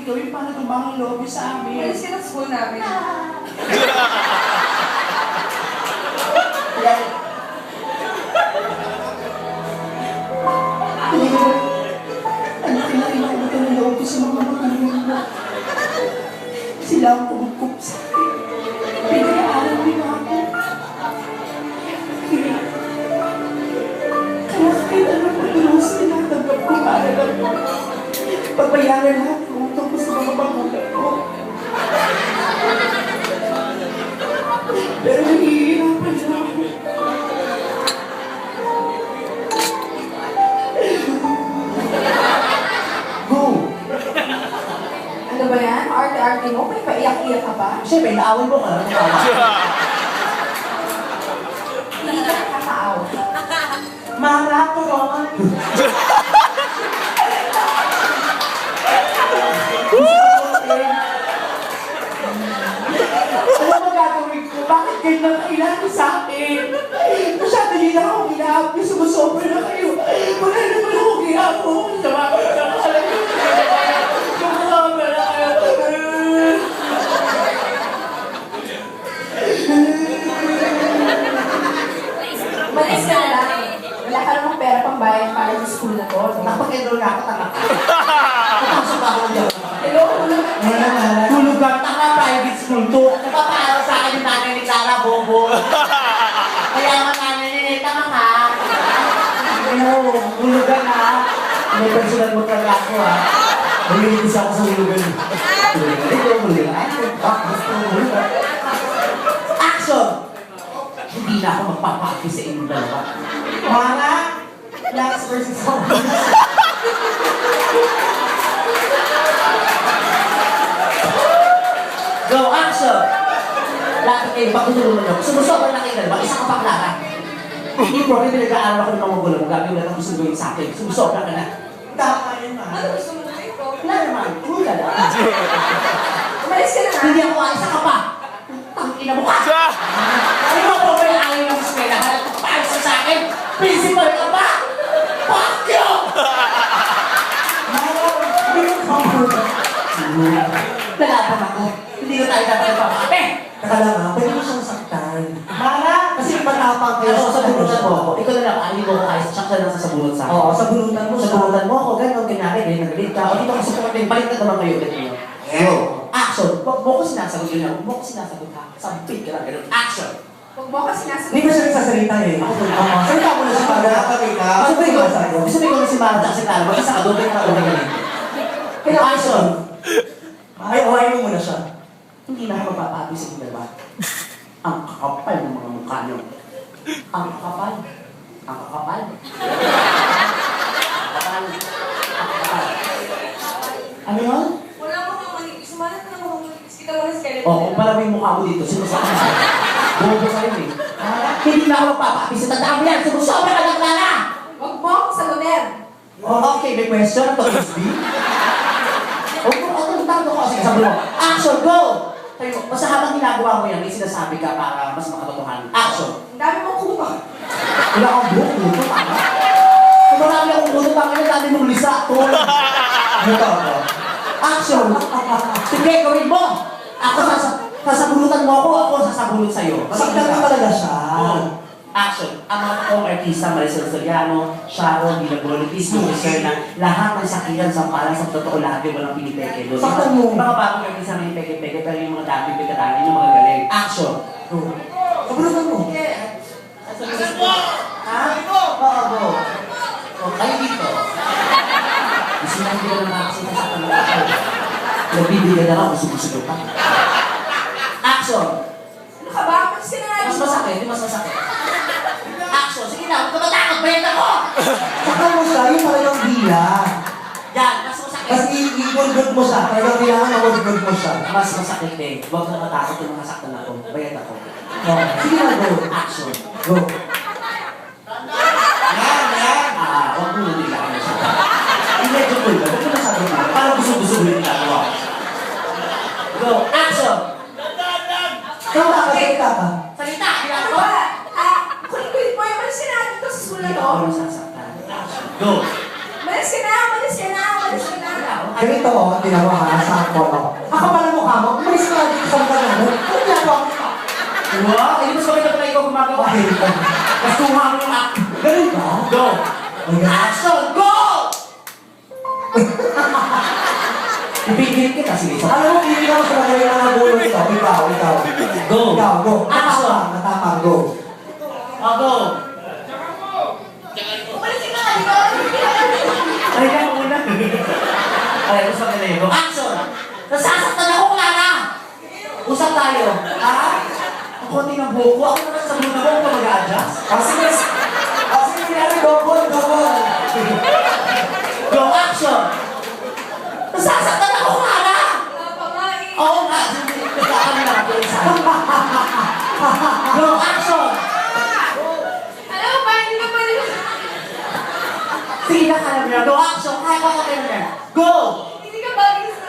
gawin para tumang loob niyo sa amin. Malis ka ng school namin. Ano kinakailangan ng loob ko sa mga magulang mo? Sila ang pumupup sa akin. Pinag-aaral nila ako. Kaya kahit anong pagduros tinatanggap ko para lang po. Pagbayaran lahat ng utang ko sa mga magulang ko. Pero nahihirapan na ako. Go! Ano ba yan? Arte-arte mo? May paiyak-iyak ka ba? Siyempre, naawal mo ka lang. Hindi ka nakakaawa. Mara ko ron! Ano ba gagawin ko? Bakit kayo nang kailangan sa akin? Masyado nyo na akong ginahapon. Sumusobra na kayo. Wala naman akong ginahapon. Sama ko na alam ko. Sumusobra na kayo. Malis ka na lang. Wala ka namang pera pang bayan para sa school na to. Napag-enroll na ako, tanga ka. Napasok ako dyan. Hello? Tulog ka, tanga, private school to. Napapaaral sa akin yung nanay ni Clara, bobo. Kaya nga nanay ni tanga ka. Ano, tulog ka na. May personal mo talaga ako, ha. Naliligis ako sa hulugan. Action! Hindi na ako magpapaki sa inyong dalawa. Mara, last versus Go, action! Lahat kayo, pagtutulungan nyo. Sumusobra na kayo dalawa, isa ka pa Clara. Hindi po, hindi nag-aaral ako ng mga magulang mo. Gagawin lang ang gusto gawin sa akin. Sumusobra ka na. Tama yun, ma. Ano gusto mo na ito? Wala naman, cool ka lang. Umalis ka na nga. Hindi ako, isa ka pa. Tangina mo ka! Ano ba po ba yung ayaw ng eskwela? Hanap ko pa sa akin? Principal ka ba? Fuck you! Lalaban ako. Hindi ko tayo dapat ipapate. Teka lang ha, pwede mo siyang saktan. Mara! Kasi matapang kayo Ano, sa sabunutan mo mo. ako. Ikaw na lang, ayaw mo ko kahit siya lang sasabunot sa akin. Oo, sa bulutan mo siya. Sabunutan mo ako, gano'n, ganyari, ganyan, nagalit ka. O dito kasi kung balik na naman kayo ulit niyo. Action! Huwag mo ko sinasagot yun. Huwag mo ko sinasagot ha. Sampit ka lang, gano'n. Action! Huwag mo kasi nasa... Hindi ba siya nagsasalita eh? Salita mo na siya para nakakita. Gusto mo ikaw na si Mara at si Clara, mag-isa ka, doon ka ulit ganyan. Kaya action! Ay, awayin mo muna siya. Hindi na ako mapapabi sa inyo dalawa. Ang kakapal ng mga mukha niyo. Ang kakapal. Ang kakapal. Ang kakapal. Ang kakapal. Ano yun? Wala mo kang manipis. Sumalat na mo kang manipis. Kita mo na skeleton. O, kung pala mo yung mukha mo dito, sinusama mo. Bobo sa'yo eh. Hindi na ako magpapabi sa tandaan mo yan. Sumusobra ka lang, Clara! Huwag mo akong salutin. Okay, may question. Ito, Crispy. O, tando ko kasi sabi mo. Action, go! Sabi mo, basta habang ginagawa mo yan, may sinasabi ka para mas makatotohanan. Action! Ang dami mong kuha. Wala kang buhok, buto, tama? Kung marami akong buto, tama na dati mong lisa, tol. Ito ako. Action! Sige, gawin mo! Ako sasabulutan mo ako sasabulot sa'yo. Saktan mo talaga siya. Oo. Action! Ang mga toong artista, Marisol Soriano, Sharon, Dilagolitis, Lucer na lahat ng sakihan sa palang sa totoo lahat yung walang pinipeke doon. Saktan mo. Yung mga bagong artista may peke-peke, pero yung mga dating pagkatangin, yung mga galing. Action! Kabulutan mo. Asan mo? Ha? Oo, go. O, kayo dito. Gusto na hindi ka na makakasita sa kanila ko. Nagbibigyan na ako, gusto pa. Action! Ano ka ba? Mas sinanay Mas mo. masakit, di mas masakit. Action! Sige na, huwag ka matakot, bayad ako! Saktan mo siya, yung talagang bila. Yan, mas masakit. Mas i-good mo siya. Talagang kailangan na good mo siya. Mas masakit eh. Huwag ka matakot yung nakasaktan ako. Bayad ako. Oh, sige na, go. Action! Go. Huwag mo nang bigla ka na siya. Hindi, joke ko yun. Huwag mo na sabi mo. Parang gusto-gusto mo yung ginagawa. Go! Action! Salita ka, salita ka. Salita! Ano Ginagawa! ba? Kulit-kulit mo yung malis ka na dito sa school na Hindi to. ako nasasaktan. Go! Malis ka na, malis ka na, malis ka na. Ganito, ito mo, tinawa ha, sa photo. Ako pala mukha mo, umalis ka dito sa mukha namin. Ano ginagawa mo? Wow, hindi mo sabihin na pala ikaw gumagawa. Mas kuha mo yung act. Ganun ba? Go! Action! Go! Ibigil kita, sige. Alam mo, hindi ka sa mga yung mga bulong ito. Ikaw. Go! Ikaw, go. Action! Matapang, go. Go! Umalis ka nga, di ba? Ay, ka muna. Ay, usap na yun. Action! Nasasaktan ako, Clara! Usap tayo. Ha? Ang konti ng buhok ko. Ako naman sa buhok ko. Ako mag-a-adjust. Sige, nangyari, double. Go! Action! Nasasaktan ako, Clara! Wala pa nga eh. Oo nga. Kami na ako isa. Go! Action! Alam mo ba, hindi ka pwede. Sige na, kaya mo na. Go! Action! Kaya ko kayo na. Go! Hindi ka bagay sa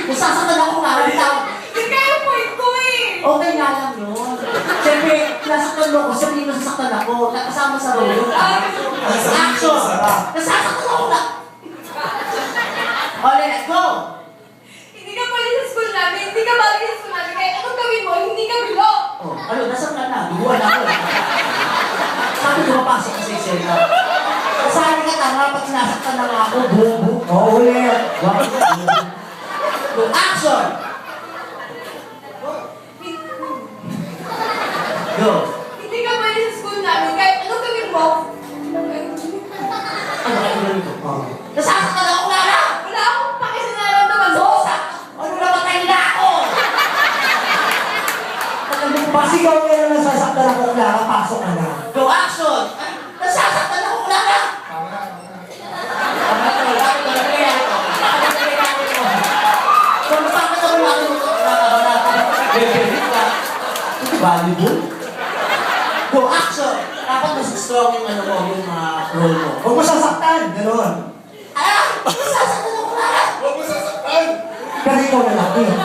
Nasasaktan ako, Clara. Bitaw. Hindi kaya yung point ko eh. Okay nga lang yun. Siyempre, nasaktan mo ako, sabihin mo nasasaktan ako, nakasama sa rolo. Action! Nasasaktan ako na! Ulit, go! Hindi ka pwede sa school namin. Hindi ka bagay sa school namin. Kaya anong gawin mo? Hindi ka bilo. Oh, ano, nasaktan na, duguan ako. Sabi ko, mapasok ka sa eksena. Kasali ka tanga, pag sinasaktan na nga ako, bobo. Oo, ulit. Go, action! Go! Hindi ka pwede sa school namin. Kaya anong gawin mo? Ano kayo ganito? Oh. Nasasaktan ako, Lara! Wala akong pake sa nararamdaman mo. Ano na matay na ako? Pasigaw niya na nasasaktan ako, Clara, pasok ka na. Go, action! Nasasaktan ako, Lara! Valuable? Go, action! Dapat mas strong yung ano mo, yung role mo. Huwag mo sasaktan, gano'n. Sasaktan ako, Lara! Pero ikaw na lang, eh.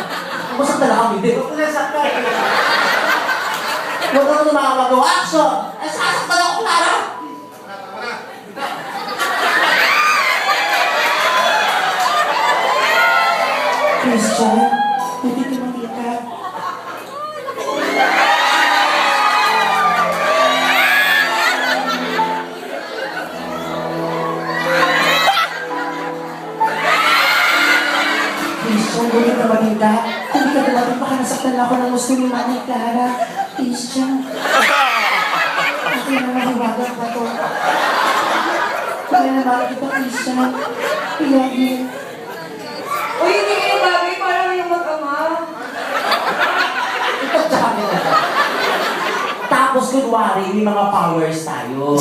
Masaktan na kami, hindi. Huwag ko nasaktan. Huwag ko tumawa. Go, action! Sasaktan ako, Lara! Christian, hindi ka makita. Christian, hindi ka makita. Hindi ka tumating, baka nasaktan ako ng gusto ni Mami Clara. Christian. Hindi na mahiwagan pa to. Hindi na makikita, Christian. Iyagin. Uy, hindi kayo bagay. Parang yung mag-ama. Ito sa kanila. Tapos kunwari, may mga powers tayo.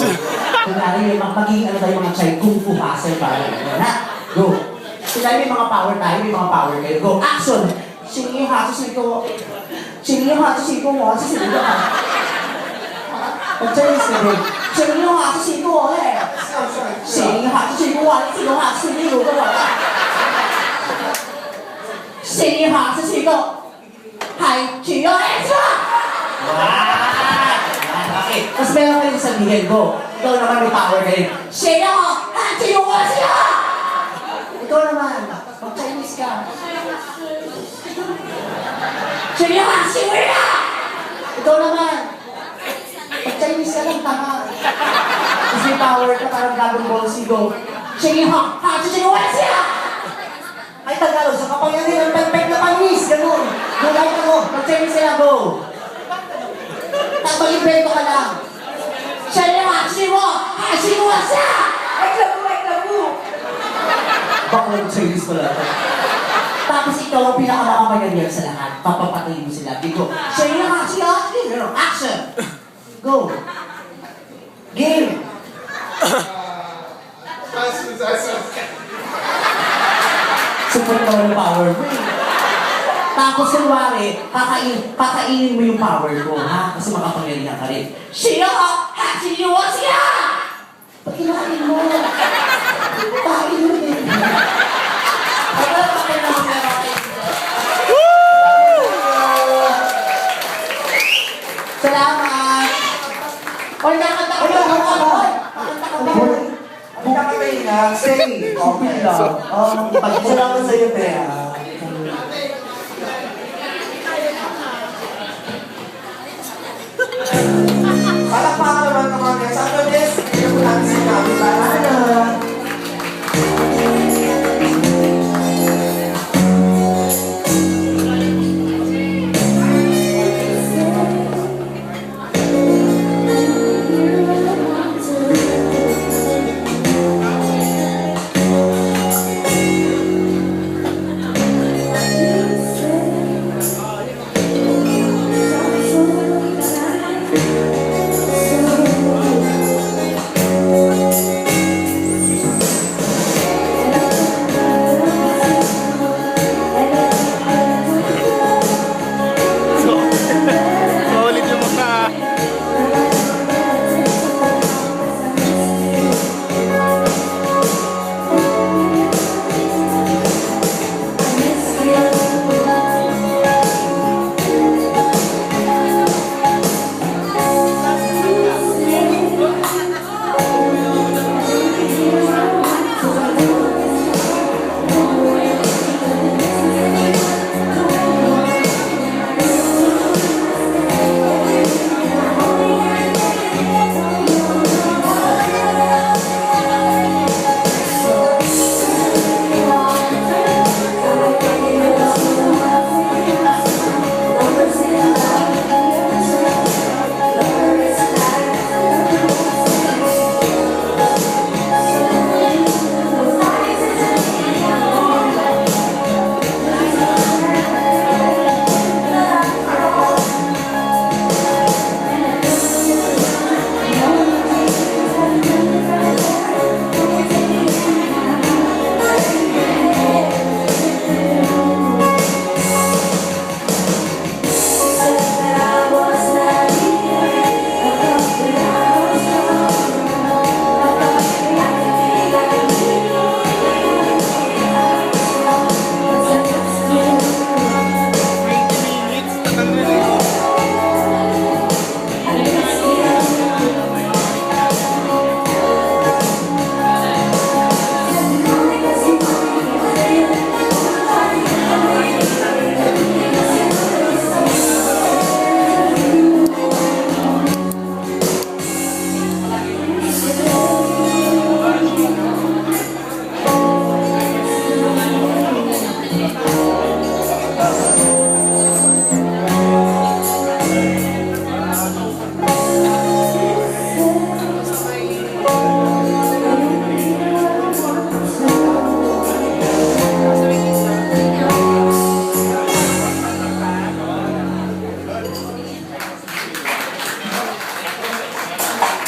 Kunwari, may mga magiging ano tayo, mga chai kung fu master parang ano na. Go! Sila may mga power tayo, may mga power kayo. Go! Action! 请你好，这是一个我，请你好，这是一个我，这是一个我。我真是的，请你好，这是一个我嘞。请你好，这是一个我，这个话是另一个我的。请你好，这是一个海举要 extra。哇！Okay, mas meron kayong sabihin ko. Ikaw naman may power kayo. Siya ha! Sino ko siya? Ikaw naman. Mag-Chinese ka. Siya ha! Sino na? Ikaw naman. Mag-Chinese ka lang tama. Mas may power ka parang Dragon Ball Z. Go. Siya ha! Sino ko siya? Ay, Tagalog, sa kapangyarihan ng pek na panis, gano'n. Gulay ka mo. Mag-Chinese ka lang. Go. Tapos mag-invento ka lang. Siya ha! Sino ko siya? Ay, klabu. Baka mag-Chinese pala. Tapos ikaw ang pinakamakapangyarihan sa lahat. Papapatayin mo sila. Bigo. Siya. Action! Go! Game! Super naman yung power mo eh. Tapos kunwari, kakainin mo yung power ko, ha? Kasi makapangyarihan ka rin. Siya! Siya! Pag kinakain mo, kain mo din. Salamat! Oy, nakanta ka ba? Oy, nakanta ka ba? Hindi ka matay na, stay. Okay. lang. Salamat sa'yo, Bea.